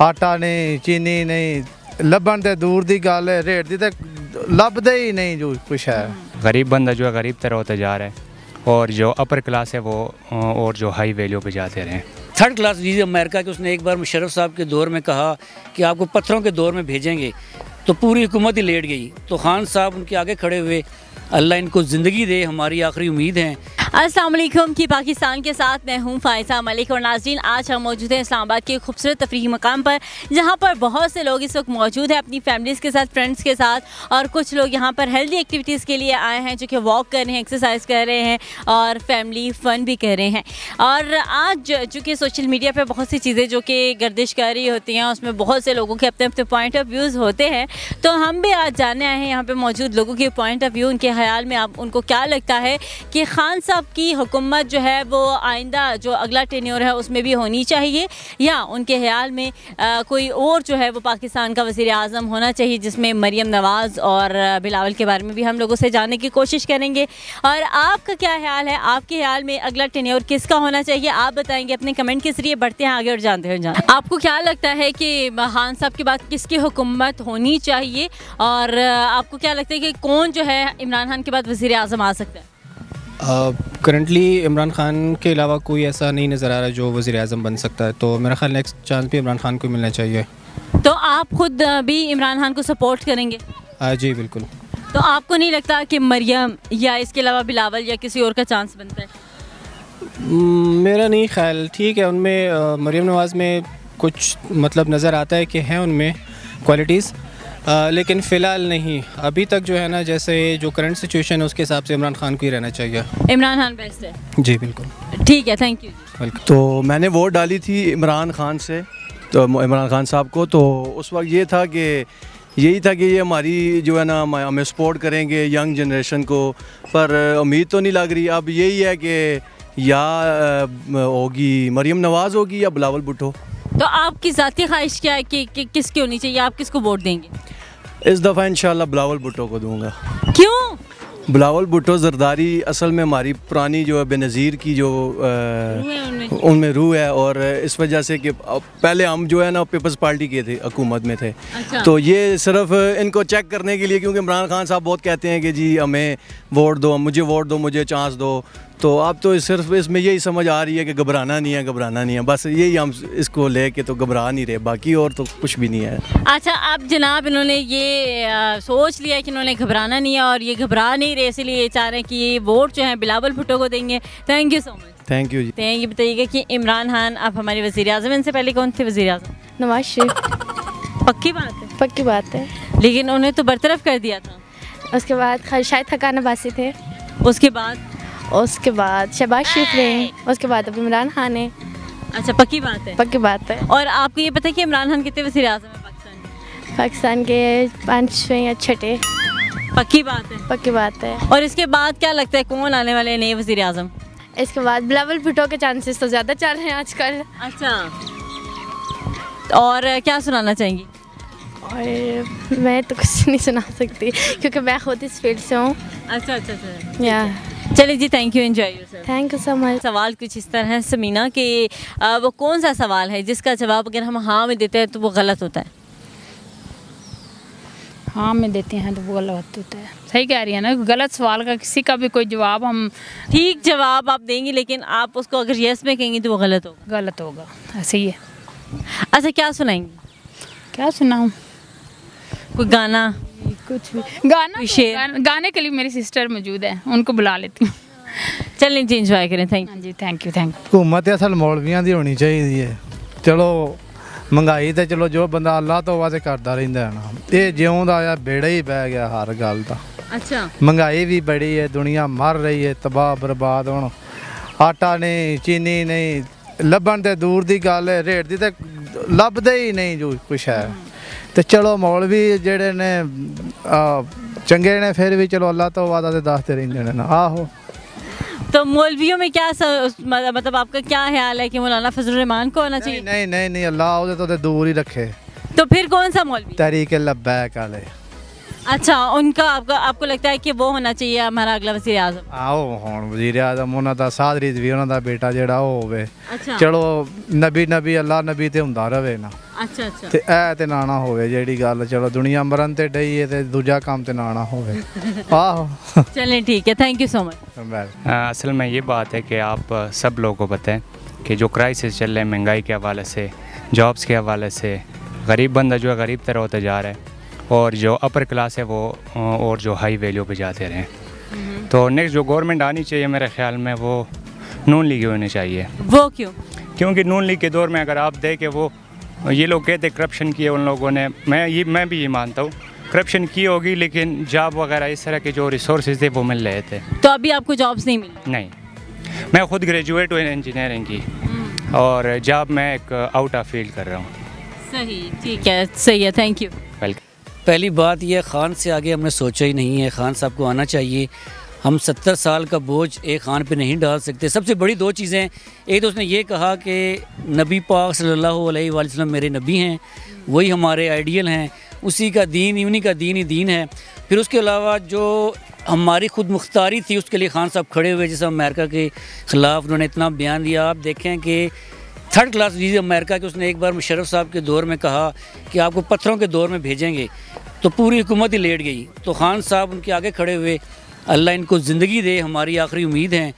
आटा नहीं, चीनी नहीं, लभन तो दूर की गल है, रेट की तो लभदे ही नहीं जो कुछ है। गरीब बंदा जो है गरीब तरह होता जा रहा है और जो अपर क्लास है वो और जो हाई वैल्यू पे जाते रहे। थर्ड क्लास वीज़ा अमेरिका के, उसने एक बार मुशर्रफ साहब के दौर में कहा कि आपको पत्थरों के दौर में भेजेंगे, तो पूरी हुकूमत ही लेट गई। तो खान साहब उनके आगे खड़े हुए, अल्लाह इनको ज़िंदगी दे, हमारी आखिरी उम्मीद है। अस्सलाम वालेकुम की पाकिस्तान के साथ मैं हूं फ़ायज़ा मलिक और नाज़रीन, आज हम मौजूद हैं इस्लामाबाद के खूबसूरत तफरीही मकाम पर, जहां पर बहुत से लोग इस वक्त मौजूद हैं अपनी फैमिलीज़ के साथ, फ्रेंड्स के साथ, और कुछ लोग यहां पर हेल्दी एक्टिविटीज़ के लिए आए हैं, जो कि वॉक कर रहे हैं, एक्सरसाइज कर रहे हैं और फैमिली फ़न भी कर रहे हैं। और आज चूँकि सोशल मीडिया पर बहुत सी चीज़ें जो कि गर्दिश कर रही होती हैं, उसमें बहुत से लोगों के अपने अपने पॉइंट ऑफ व्यूज़ होते हैं, तो हम भी आज जानने आए हैं यहाँ पर मौजूद लोगों के पॉइंट ऑफ व्यू, उनके ख्याल में आप उनको क्या लगता है कि खान साहब की हुकूमत जो है वो आइंदा जो अगला टेन्योर है उसमें भी होनी चाहिए, या उनके ख्याल में कोई और जो है वो पाकिस्तान का वज़ीर आज़म होना चाहिए, जिसमें मरियम नवाज़ और बिलावल के बारे में भी हम लोगों से जानने की कोशिश करेंगे। और आपका क्या ख्याल है, आपके ख्याल में अगला टेन्योर किसका होना चाहिए, आप बताएंगे अपने कमेंट के ज़रिए। बढ़ते हैं आगे और जानते हैं आपको क्या लगता है कि खान साहब के बाद किसकी हुकूमत होनी चाहिए, और आपको क्या लगता है कि कौन जो है इमरान खान के बाद वज़ीर आज़म आ सकता है? करंटली इमरान खान के अलावा कोई ऐसा नहीं नज़र आ रहा जो वज़ीर आज़म बन सकता है, तो मेरा ख्याल नेक्स्ट चांस भी इमरान खान को मिलना चाहिए। तो आप खुद भी इमरान खान को सपोर्ट करेंगे? जी बिल्कुल। तो आपको नहीं लगता कि मरियम या इसके अलावा बिलावल या किसी और का चांस बनता है? मेरा नहीं ख्याल, ठीक है, उनमें मरियम नवाज़ में कुछ मतलब नज़र आता है कि हैं उनमें क्वालिटीज़, लेकिन फ़िलहाल नहीं। अभी तक जो है ना, जैसे जो करंट सिचुएशन है उसके हिसाब से इमरान खान को ही रहना चाहिए। इमरान खान बेस्ट है? जी बिल्कुल। ठीक है, थैंक यू। वेलकम। तो मैंने वोट डाली थी इमरान खान से, तो इमरान खान साहब को, तो उस वक्त ये था कि यही था कि ये हमारी जो है ना हमें सपोर्ट करेंगे यंग जनरेशन को, पर उम्मीद तो नहीं लग रही। अब यही है कि या होगी मरियम नवाज़ होगी या बिलावल भुट्टो। तो आपकी ज़ाती ख्वाहिश क्या है कि किसकी होनी चाहिए, आप किसको वोट देंगे? इस दफ़ा इंशाल्लाह बिलावल भुट्टो को दूंगा। क्यों? बिलावल भुट्टो ज़रदारी असल में हमारी पुरानी जो है बेनज़ीर की जो उनमें रूह है, और इस वजह से कि पहले हम जो है ना पीपल्स पार्टी के थे, हुकूमत में थे। अच्छा। तो ये सिर्फ इनको चेक करने के लिए, क्योंकि इमरान खान साहब बहुत कहते हैं कि जी हमें वोट दो, मुझे वोट दो, मुझे चांस दो, तो अब तो सिर्फ इसमें यही समझ आ रही है कि घबराना नहीं है, घबराना नहीं है, बस यही हम इसको लेके तो घबरा नहीं रहे, बाकी और तो कुछ भी नहीं है। अच्छा, अब जनाब इन्होंने ये सोच लिया कि इन्होंने घबराना नहीं है और ये घबरा नहीं रहे, इसलिए ये चाह रहे हैं कि ये वोट जो है बिलावल भुट्टो को देंगे। Thank you so much. Thank you ji. तो ये बताइएगा कि इमरान खान आप हमारे वज़ीर आज़म, इनसे पहले कौन थे वज़ीर आज़म? नवाज शरीफ। पक्की बात है? पक्की बात है। लेकिन उन्हें तो बरतरफ कर दिया था। उसके बाद शायद हकान अब्बासी थे। उसके बाद शहबाज शरीफ रहे। उसके बाद अब इमरान खान है। अच्छा, पक्की बात है? पक्की बात है। और आपको ये पता है कि इमरान खान कितने वज़ीर आज़म है पाकिस्तान के? 5वें या 6ठे। पक्की बात है? पक्की बात है। और इसके बाद क्या लगता है कौन आने वाले नए वज़ीर आज़म? इसके बाद बिलावल भुट्टो के चांसेस तो ज़्यादा चल रहे हैं आजकल। अच्छा, और क्या सुनाना चाहेंगी? और मैं तो कुछ नहीं सुना सकती क्योंकि मैं खुद इस फील्ड से हूँ। अच्छा। या चलिए जी, thank you, enjoy yourself. Thank you so much. सवाल कुछ इस तरह है समीना कि वो कौन सा सवाल है जिसका जवाब अगर हम हाँ में देते हैं तो वो गलत होता है? हाँ में देते हैं तो वो गलत होता है। सही कह रही है ना, गलत सवाल का किसी का भी कोई जवाब हम ठीक जवाब आप देंगे, लेकिन आप उसको अगर यस में कहेंगे तो वो गलत होगा। ऐसे ही है। अच्छा, क्या सुनाएंगे? क्या सुनाऊँ? कोई गाना? कुछ भी गाने के लिए मेरी सिस्टर मौजूद है, उनको बुला लेती हूँ। चलें जी, एंजॉय करें। Thank you. हुकूमत असल मौलवियां दी होनी चाहिए है। चलो महंगाई तो चलो जो बंदा अल्लाह तो वादे करता रहिंदा है ना, ये ज्यों दा यार बेड़ा ही पै गया हर गल दा। अच्छा, महंगाई भी बड़ी है, दुनिया मर रही है, तबाह बर्बाद। हुण आटा नहीं, चीनी नहीं, लभन तो दूर की गल है, रेट की तो लभदे ही नहीं जो कुछ है। तो चलो मौलवी जेड़े ने चंगे ने, फिर भी चलो अल्लाह तो वादा ते दसते रहिंदे ने ना। आहो, तो मौलवियों में क्या मतलब आपका क्या ख्याल है कि मौलाना फजलुर रहमान को आना चाहिए? नहीं, अल्लाह तो दूर ही रखे। तो फिर कौन सा मौलवी? तहरीक लब्बैक वाले। अच्छा, उनका आपको लगता है कि वो होना चाहिए हमारा अगला वज़ीर आज़म? आओ हुण वज़ीर आज़म उन्हां दा साद रिज़वी उन्हां दा बेटा जेड़ा ਉਹ ਹੋਵੇ। अच्छा ਚਲੋ ਨਬੀ ਅੱਲਾ ਨਬੀ ਤੇ ਹੁੰਦਾ ਰਵੇ ਨਾ। अच्छा अच्छा ਤੇ ਇਹ ਤੇ ਨਾ ਨਾ ਹੋਵੇ ਜਿਹੜੀ ਗੱਲ, ਚਲੋ ਦੁਨੀਆ ਮਰਨ ਤੇ ਡਈ ਹੈ ਤੇ ਦੂਜਾ ਕੰਮ ਤੇ ਨਾ ਹੋਵੇ। ਆਹੋ चलें ठीक है, थैंक यू सो मच। असल में ये बात है कि आप सब लोगों को बताएं कि जो क्राइसिस चल रहे हैं महंगाई के हवाले से, जॉब्स के हवाले से, गरीब बंदा जो है गरीब तरह होता जा रहा है और जो अपर क्लास है वो और जो हाई वैल्यू पे जाते रहें। तो नेक्स्ट जो गवर्नमेंट आनी चाहिए मेरे ख्याल में वो नून लीग होनी चाहिए। वो क्यों? क्योंकि नून लीग के दौर में अगर आप देखें वो ये लोग कहते करप्शन किए उन लोगों ने, मैं भी ये मानता हूँ करप्शन की होगी, लेकिन जॉब वगैरह इस तरह के जो रिसोर्सेज थे वो मिल रहे थे। तो अभी आपको जॉब्स नहीं मिली? नहीं, मैं खुद ग्रेजुएट हूँ इंजीनियरिंग की और जॉब मैं एक आउट ऑफ फील्ड कर रहा हूँ। सही, ठीक है, सही है, थैंक यू। वेलकम। पहली बात यह, खान से आगे हमने सोचा ही नहीं है। खान साहब को आना चाहिए। हम 70 साल का बोझ एक खान पे नहीं डाल सकते। सबसे बड़ी दो चीज़ें, एक तो उसने ये कहा कि नबी पाक सल्लल्लाहु अलैहि वसल्लम मेरे नबी हैं, वही हमारे आइडियल हैं, उसी का दीन, उन्हीं का दीन ही दीन है। फिर उसके अलावा जो हमारी खुद मुख्तारी थी उसके लिए खान साहब खड़े हुए, जैसे अमेरिका के ख़िलाफ़ उन्होंने इतना बयान दिया। आप देखें कि थर्ड क्लास वीज़ा अमेरिका के, उसने एक बार मुशर्रफ साहब के दौर में कहा कि आपको पत्थरों के दौर में भेजेंगे, तो पूरी हुकूमत ही लेट गई। तो खान साहब उनके आगे खड़े हुए, अल्लाह इनको ज़िंदगी दे, हमारी आखिरी उम्मीद है।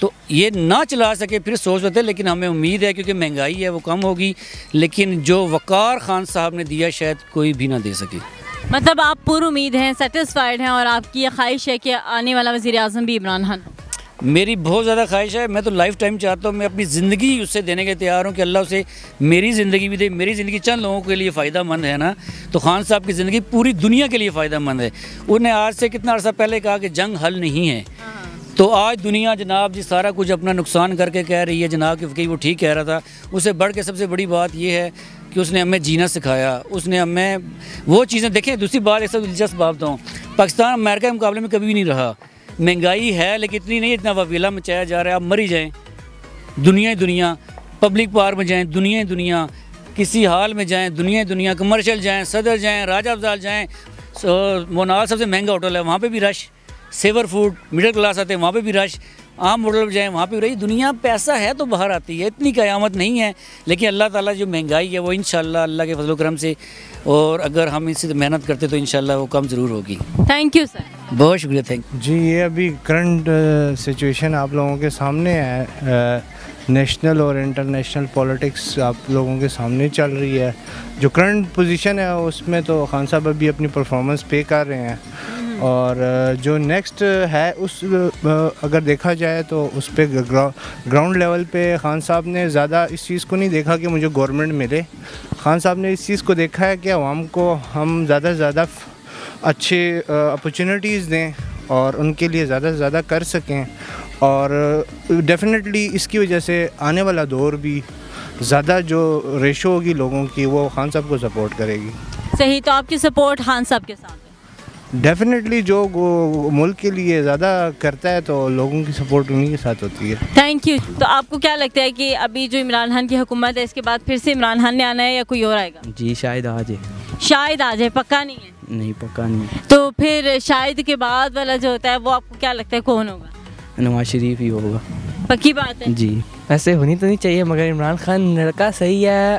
तो ये ना चला सके फिर सोच रहे थे, लेकिन हमें उम्मीद है क्योंकि महंगाई है वो कम होगी, लेकिन जो वक़ार खान साहब ने दिया शायद कोई भी ना दे सके। मतलब आप पूरी उम्मीद हैं, सेटिस्फाइड हैं और आपकी ये ख्वाहिश है कि आने वाला वज़ीर आज़म भी इमरान खान? मेरी बहुत ज़्यादा ख्वाहिश है। मैं तो लाइफ टाइम चाहता हूँ, मैं अपनी ज़िंदगी उससे देने के तैयार हूँ कि अल्लाह उसे मेरी ज़िंदगी भी दे। मेरी ज़िंदगी चंद लोगों के लिए फ़ायदा मंद है ना, तो खान साहब की ज़िंदगी पूरी दुनिया के लिए फ़ायदा मंद है। उन्हें आज से कितना अर्सा पहले कहा कि जंग हल नहीं है, तो आज दुनिया जनाब जी सारा कुछ अपना नुकसान करके कह रही है जनाब, क्योंकि वो ठीक कह रहा था। उससे बढ़ के सबसे बड़ी बात यह है कि उसने हमें जीना सिखाया, उसने हमें वो चीज़ें देखें। दूसरी बात, एक सब दिलचस्प बात बताऊँ, पाकिस्तान अमेरिका के मुकाबले में कभी भी नहीं रहा। महंगाई है लेकिन इतनी नहीं, इतना वफीला मचाया जा रहा है। आप मरी जाएँ, दुनिया पब्लिक पार्क में जाएँ, दुनिया किसी हाल में जाएँ, दुनिया कमर्शियल जाएँ, सदर जाएँ, राजा अफजाल जाएँ, मोनाल सबसे महंगा होटल है, वहाँ पे भी rush. Savour food, middle class आते हैं, वहाँ पे भी रश। आम होटल पर जाएँ, वहाँ पे भी रही। दुनिया पैसा है तो बाहर आती है, इतनी क़यामत नहीं है। लेकिन अल्लाह ताला जो महंगाई है वो इंशाल्लाह अल्लाह के फजल करम से, और अगर हम इससे मेहनत करते तो इंशाल्लाह वो कम ज़रूर होगी। थैंक यू सर, बहुत शुक्रिया, थैंक यू जी। ये अभी करंट सिचुएशन आप लोगों के सामने है, नेशनल और इंटरनेशनल पॉलिटिक्स आप लोगों के सामने चल रही है। जो करंट पोजीशन है उसमें तो खान साहब अभी अपनी परफॉर्मेंस पे कर रहे हैं, और जो नेक्स्ट है उस अगर देखा जाए तो उस पे ग्राउंड लेवल पे खान साहब ने ज़्यादा इस चीज़ को नहीं देखा कि मुझे गवर्नमेंट मिले। खान साहब ने इस चीज़ को देखा है कि आवाम को हम ज़्यादा से ज़्यादा अच्छे अपॉर्चुनिटीज़ दें और उनके लिए ज़्यादा से ज़्यादा कर सकें, और डेफिनेटली इसकी वजह से आने वाला दौर भी ज़्यादा जो रेशो होगी लोगों की वो खान साहब को सपोर्ट करेगी। सही, तो आपकी सपोर्ट खान साहब के साथ है? डेफिनेटली जो मुल्क के लिए ज़्यादा करता है तो लोगों की सपोर्ट उन्हीं के साथ होती है। Thank you. तो आपको क्या लगता है कि अभी जो इमरान खान की हुकूमत है इसके बाद फिर से इमरान खान ने आना है या कोई और आएगा? जी शायद आ जाए। शायद आ जाए, पक्का नहीं है? नहीं, पक्का नहीं। तो फिर शायद के बाद वाला जो होता है वो आपको क्या लगता है कौन होगा? नवाज शरीफ ही होगा। पक्की बात है? जी। वैसे होनी तो नहीं चाहिए, मगर इमरान खान लड़का सही है,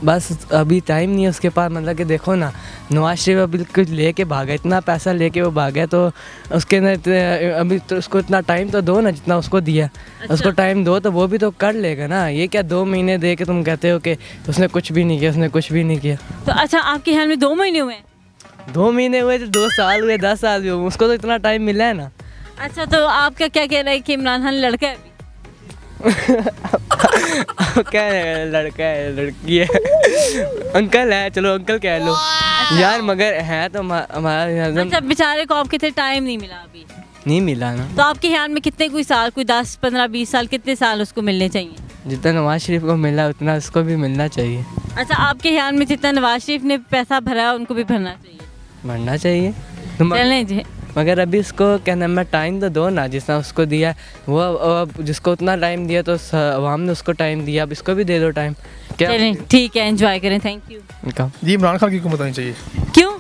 बस अभी टाइम नहीं है उसके पास। मतलब कि देखो ना, नवाज शरीफ बिल्कुल लेके भागा, इतना पैसा लेके वो भागा, तो उसके ना अभी तो उसको इतना टाइम तो दो ना जितना उसको दिया। अच्छा। उसको टाइम दो तो वो भी तो कर लेगा ना। ये क्या 2 महीने दे के तुम कहते हो कि उसने कुछ भी नहीं किया, उसने कुछ भी नहीं किया। तो अच्छा, आपके ख्याल में 2 महीने हुए? 2 महीने हुए तो 2 साल हुए, 10 साल हुए, उसको तो इतना टाइम मिला है ना। अच्छा, तो आपका क्या कहना है कि इमरान खान लड़का है? क्या है, लड़का है लड़की है? अंकल है, चलो अंकल कह लो यार, मगर है तो हमारा। अच्छा, बेचारे को आपके टाइम नहीं मिला? अभी नहीं मिला ना। तो आपके ख्याल में कितने कोई साल, कोई 10, 15, 20 साल, कितने साल उसको मिलने चाहिए? जितना नवाज शरीफ को मिला उतना उसको भी मिलना चाहिए। अच्छा, आपके ख्याल में जितना नवाज शरीफ ने पैसा भरा है उनको भी भरना चाहिए? भरना चाहिए। चलें जी, मगर अभी उसको क्या नाम है, टाइम तो दो ना, जितना उसको दिया वो, जिसको उतना टाइम दिया तो अवाम ने उसको टाइम दिया, अब इसको भी दे दो टाइम। क्या चलें ठीक है, एंजॉय करें। थैंक यू जी। इमरान खान की हुकूमत आनी चाहिए। क्यों?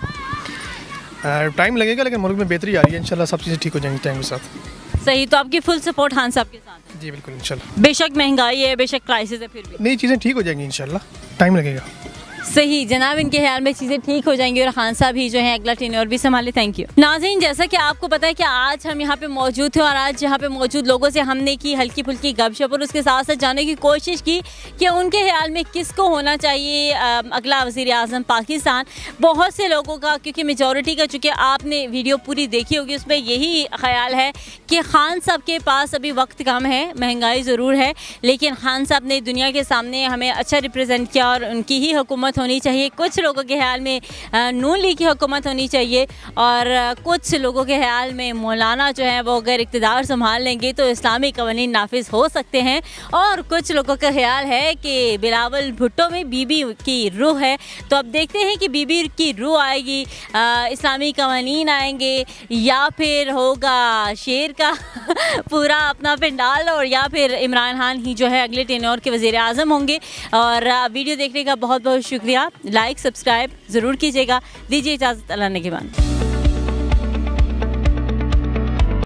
टाइम लगेगा लेकिन मुल्क में बेहतरी आ रही है, इंशाल्लाह सब चीज़ें ठीक हो जाएंगी टाइम के साथ। सही, तो आपकी फुल सपोर्ट खान साहब के साथ है? जी बिल्कुल इंशाल्लाह। बेशक महंगाई है, बेशक क्राइसिस है, फिर भी नई चीज़ें ठीक हो जाएंगी इंशाल्लाह, टाइम लगेगा। सही जनाब, इनके ख्याल में चीज़ें ठीक हो जाएंगी और खान साहब ही जो है अगला टेन्योर भी संभाले। Thank you. नाज़रीन, जैसा कि आपको पता है कि आज हम यहाँ पे मौजूद थे और आज यहाँ पे मौजूद लोगों से हमने की हल्की फुल्की गपशप और उसके साथ साथ जानने की कोशिश की कि उनके ख्याल में किसको होना चाहिए अगला वज़ीर आज़म पाकिस्तान। बहुत से लोगों का, क्योंकि मेजॉरिटी का, चूँकि आपने वीडियो पूरी देखी होगी, उसमें यही ख्याल है कि खान साहब के पास अभी वक्त कम है, महंगाई ज़रूर है, लेकिन खान साहब ने दुनिया के सामने हमें अच्छा रिप्रेजेंट किया और उनकी ही हुकूमत होनी चाहिए। कुछ लोगों के ख्याल में नून लीग की हुकूमत होनी चाहिए और कुछ लोगों के ख्याल में मौलाना जो है वो अगर इक़्तिदार संभाल लेंगे तो इस्लामी कवानीन नाफिज हो सकते हैं, और कुछ लोगों का ख्याल है कि बिलावल भुट्टो में बीबी की रूह है। तो अब देखते हैं कि बीबी की रूह आएगी, इस्लामी कवानीन आएंगे, या फिर होगा शेर का पूरा अपना पंडाल, और या फिर इमरान खान ही जो है अगले टेन्योर के वज़ीर आज़म होंगे। और वीडियो देखने का बहुत बहुत शुक्रिया। लाइक सब्सक्राइब ज़रूर कीजिएगा। दीजिए इजाज़त, अल्लाह ने के बाद।